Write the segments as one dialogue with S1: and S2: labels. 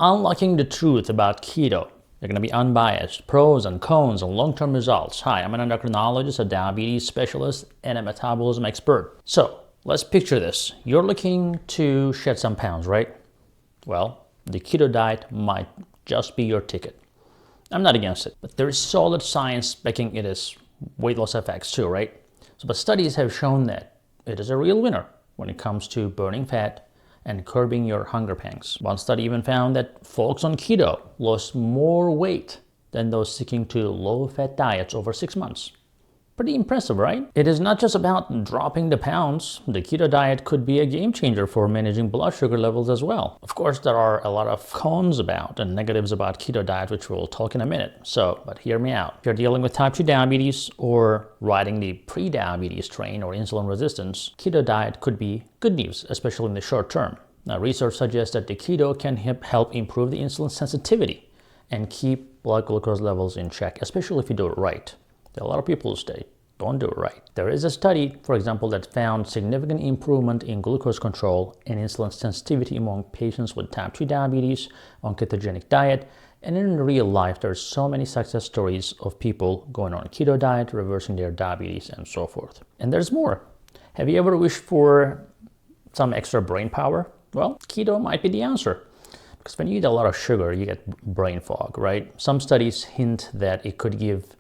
S1: Unlocking the truth about keto. They're going to be unbiased, pros and cons and long-term results. Hi, I'm an endocrinologist, a diabetes specialist, and a metabolism expert. So let's picture this. You're looking to shed some pounds, right? Well, the keto diet might just be your ticket. I'm not against it, but there is solid science backing its weight loss effects too, right? But studies have shown that it is a real winner when it comes to burning fat and curbing your hunger pangs. One study even found that folks on keto lost more weight than those sticking to low-fat diets over 6 months. Pretty impressive, right? It is not just about dropping the pounds. The keto diet could be a game changer for managing blood sugar levels as well. Of course, there are a lot of cons about and negatives about keto diet, which we'll talk in a minute. But hear me out. If you're dealing with type 2 diabetes or riding the pre-diabetes train or insulin resistance, keto diet could be good news, especially in the short term. Now, research suggests that the keto can help improve the insulin sensitivity and keep blood glucose levels in check, especially if you do it right. There are a lot of people who don't do it right. There is a study, for example, that found significant improvement in glucose control and insulin sensitivity among patients with type 2 diabetes on ketogenic diet. And in real life, there's so many success stories of people going on a keto diet, reversing their diabetes, and so forth. And there's more. Have you ever wished for some extra brain power? Well, keto might be the answer. Because when you eat a lot of sugar, you get brain fog, right? Some studies hint that it could give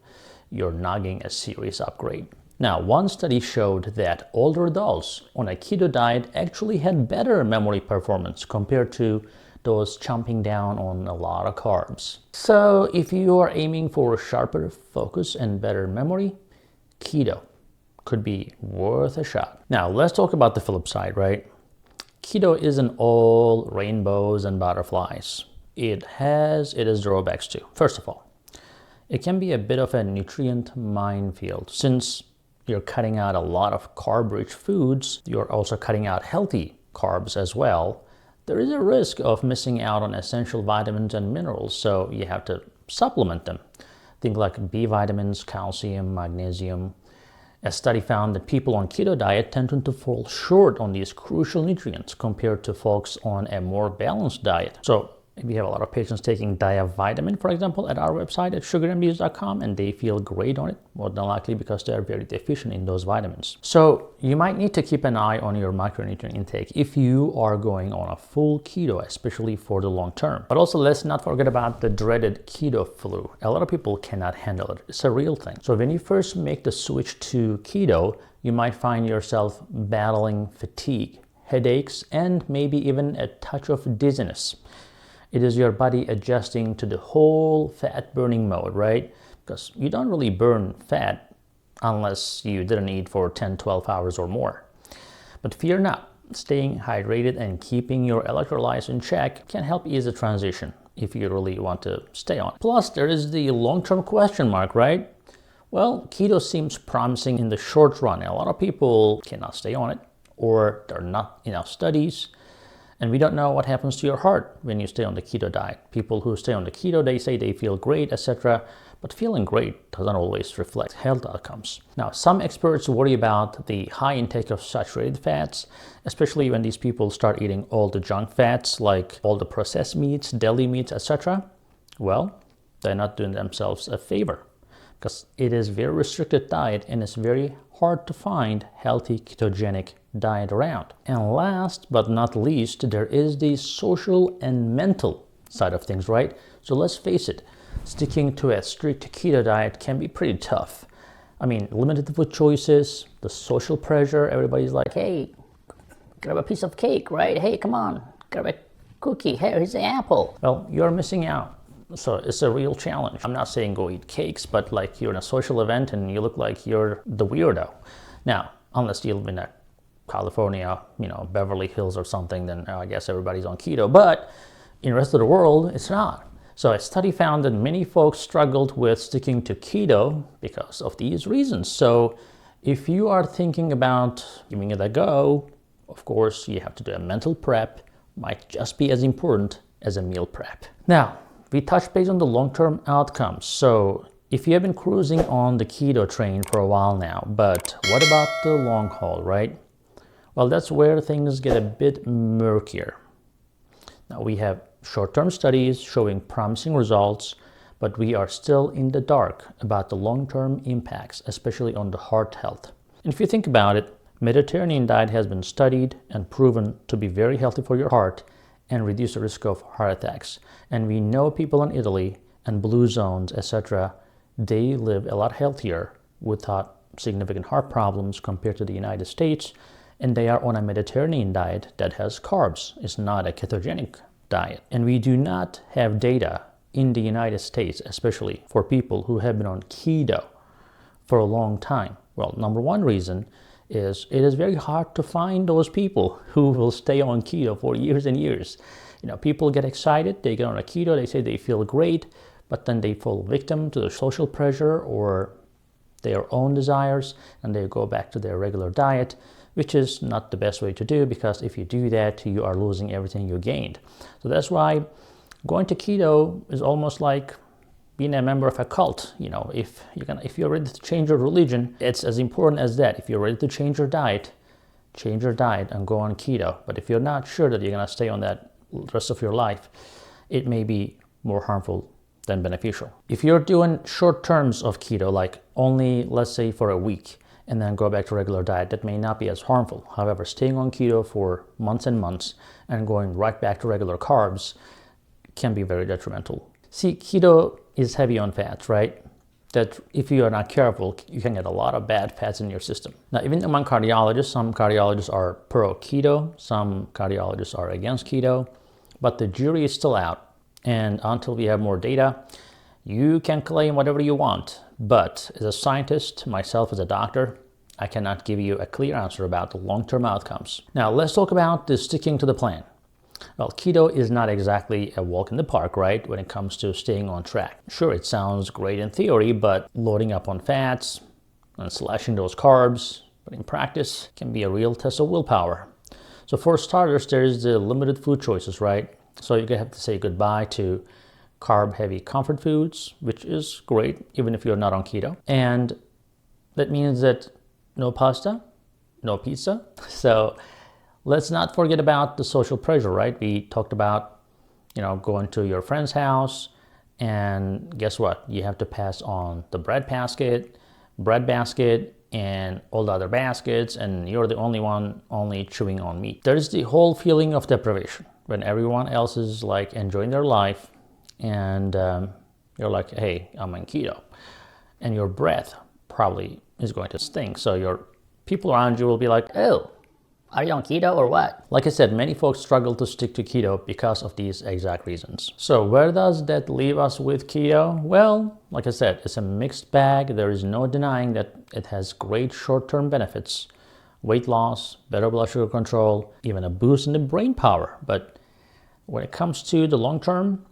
S1: your noggin a serious upgrade. Now, one study showed that older adults on a keto diet actually had better memory performance compared to those chomping down on a lot of carbs. So if you are aiming for sharper focus and better memory, keto could be worth a shot. Now, let's talk about the flip side, right? Keto isn't all rainbows and butterflies. It has its drawbacks too. First of all, it can be a bit of a nutrient minefield. Since you're cutting out a lot of carb-rich foods, you're also cutting out healthy carbs as well. There is a risk of missing out on essential vitamins and minerals, so you have to supplement them. Things like B vitamins, calcium, magnesium. A study found that people on keto diet tend to fall short on these crucial nutrients compared to folks on a more balanced diet. So we have a lot of patients taking diavitamin, for example, at our website at SugarMD.com, and they feel great on it, more than likely because they are very deficient in those vitamins. So you might need to keep an eye on your micronutrient intake if you are going on a full keto, especially for the long term. But also, let's not forget about the dreaded keto flu. A lot of people cannot handle it. It's a real thing. So when you first make the switch to keto, you might find yourself battling fatigue, headaches, and maybe even a touch of dizziness. It is your body adjusting to the whole fat burning mode, right? Because you don't really burn fat unless you didn't eat for 10, 12 hours or more. But fear not, staying hydrated and keeping your electrolytes in check can help ease the transition if you really want to stay on. Plus, there is the long-term question mark, right? Well, keto seems promising in the short run. A lot of people cannot stay on it, or there are not enough studies. And we don't know what happens to your heart when you stay on the keto diet. People who stay on the keto, they say they feel great, etc. But feeling great doesn't always reflect health outcomes. Now, some experts worry about the high intake of saturated fats, especially when these people start eating all the junk fats, like all the processed meats, deli meats, etc. Well, they're not doing themselves a favor, because it is a very restricted diet and it's very hard to find healthy ketogenic diet around. And last but not least, there is the social and mental side of things, right? So let's face it, sticking to a strict keto diet can be pretty tough. I mean, limited food choices, the social pressure, everybody's like, hey, grab a piece of cake, right? Hey, come on, grab a cookie, hey, here's the apple. Well, you're missing out. So it's a real challenge. I'm not saying go eat cakes, but like you're in a social event and you look like you're the weirdo. Now, unless you live in California, Beverly Hills or something, then I guess everybody's on keto. But in the rest of the world, it's not. So a study found that many folks struggled with sticking to keto because of these reasons. So if you are thinking about giving it a go, of course, you have to do a mental prep. Might just be as important as a meal prep. Now, we touched base on the long-term outcomes. So if you have been cruising on the keto train for a while now, but what about the long haul, right? Well, that's where things get a bit murkier. Now, we have short-term studies showing promising results, but we are still in the dark about the long-term impacts, especially on the heart health. And if you think about it, Mediterranean diet has been studied and proven to be very healthy for your heart and reduce the risk of heart attacks. And we know people in Italy and blue zones, etc., they live a lot healthier without significant heart problems compared to the United States, and they are on a Mediterranean diet that has carbs. It's not a ketogenic diet. And we do not have data in the United States, especially for people who have been on keto for a long time. Well, number one reason is it is very hard to find those people who will stay on keto for years and years. You know, people get excited, they get on a keto, they say they feel great, but then they fall victim to the social pressure or their own desires, and they go back to their regular diet, which is not the best way to do, because if you do that, you are losing everything you gained. So that's why going to keto is almost like being a member of a cult. You know, if you're ready to change your religion, it's as important as that. If you're ready to change your diet and go on keto. But if you're not sure that you're gonna stay on that the rest of your life, it may be more harmful than beneficial. If you're doing short terms of keto, like only, let's say, for a week, and then go back to regular diet, that may not be as harmful. However, staying on keto for months and months and going right back to regular carbs can be very detrimental. See, keto is heavy on fats, right? That if you are not careful, you can get a lot of bad fats in your system. Now, even among cardiologists, some cardiologists are pro keto, some cardiologists are against keto, but the jury is still out. And until we have more data, you can claim whatever you want. But as a scientist, myself as a doctor, I cannot give you a clear answer about the long-term outcomes. Now, let's talk about the sticking to the plan. Well, keto is not exactly a walk in the park, right, when it comes to staying on track. Sure, it sounds great in theory, but loading up on fats and slashing those carbs, but in practice, can be a real test of willpower. So for starters, there's the limited food choices, right? So you're gonna have to say goodbye to carb-heavy comfort foods, which is great, even if you're not on keto. And that means that no pasta, no pizza. So let's not forget about the social pressure, right? We talked about, going to your friend's house, and guess what? You have to pass on the bread basket, and all the other baskets, and you're the only one chewing on meat. There's the whole feeling of deprivation when everyone else is like enjoying their life, and you're like, hey, I'm on keto. And your breath probably is going to stink. So your people around you will be like, oh, are you on keto or what? Like I said, many folks struggle to stick to keto because of these exact reasons. So where does that leave us with keto? Well, like I said, it's a mixed bag. There is no denying that it has great short-term benefits. Weight loss, better blood sugar control, even a boost in the brain power. But when it comes to the long term,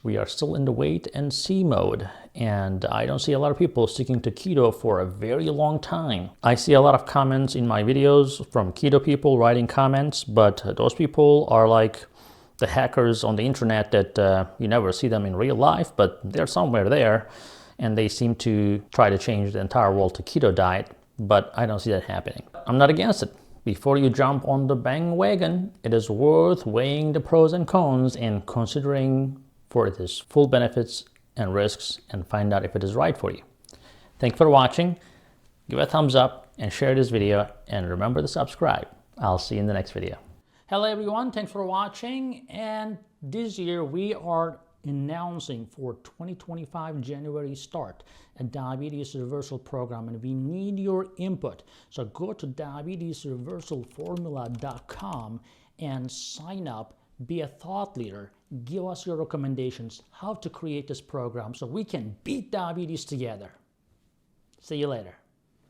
S1: we are still in the wait and see mode. And I don't see a lot of people sticking to keto for a very long time. I see a lot of comments in my videos from keto people writing comments, but those people are like the hackers on the internet that you never see them in real life, but they're somewhere there, and they seem to try to change the entire world to keto diet, but I don't see that happening. I'm not against it. Before you jump on the bandwagon, it is worth weighing the pros and cons and considering for its full benefits and risks, and find out if it is right for you. Thank you for watching. Give a thumbs up and share this video, and remember to subscribe. I'll see you in the next video. Hello everyone, thanks for watching. And this year we are announcing for 2025 January start a diabetes reversal program, and we need your input. So go to diabetesreversalformula.com and sign up. Be a thought leader. Give us your recommendations how to create this program so we can beat diabetes together. See you later.